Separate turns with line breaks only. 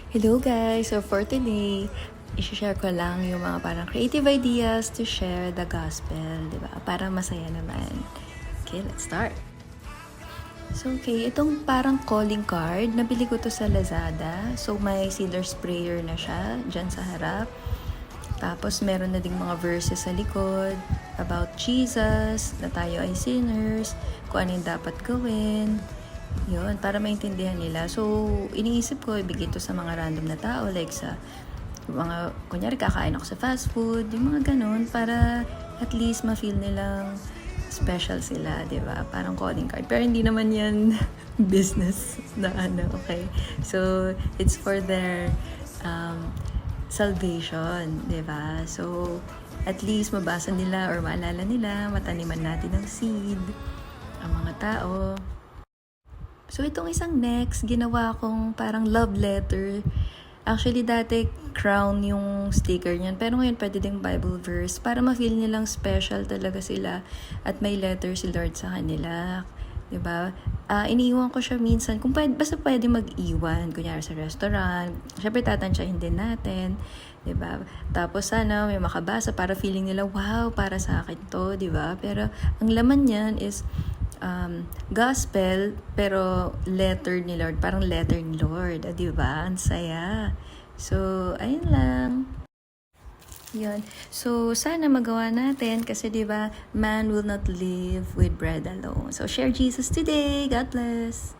Hello guys! So for today, i-share ko lang yung mga parang creative ideas to share the gospel, di ba? Para masaya naman. Okay, let's start! So okay, itong parang calling card, nabili ko to sa Lazada. So may sealer sprayer na siya, dyan sa harap. Tapos meron na ding mga verses sa likod about Jesus, na tayo ay sinners, kung ano yung dapat gawin. Yun, para maintindihan nila. So, iniisip ko, ibigay ito sa mga random na tao, like sa mga, kunyari, kakain ako sa fast food, yung mga ganun, para at least ma-feel nilang special sila, di ba? Parang calling card. Pero hindi naman yan business na ano, okay? So, it's for their salvation, di ba? So, at least mabasa nila or maalala nila, mataniman natin ng seed, ang mga tao. So, itong isang next, ginawa kong parang love letter. Actually, dati crown yung sticker niyan. Pero ngayon, pwede ding Bible verse para ma-feel nilang special talaga sila at may letter si Lord sa kanila. Diba? Iniiwan ko siya minsan. Kung pwede, basta pwede mag-iwan. Kunyari sa restaurant. Siyempre, tatansyahin din natin. Diba? Tapos sana may makabasa para feeling nila, wow, para sa akin to. Diba? Pero ang laman niyan is gospel, pero letter ni Lord. Parang letter ni Lord. Diba? Ang saya. So, ayun lang. Yun. So, sana magawa natin kasi 'di ba, man will not live with bread alone. So, share Jesus today. God bless.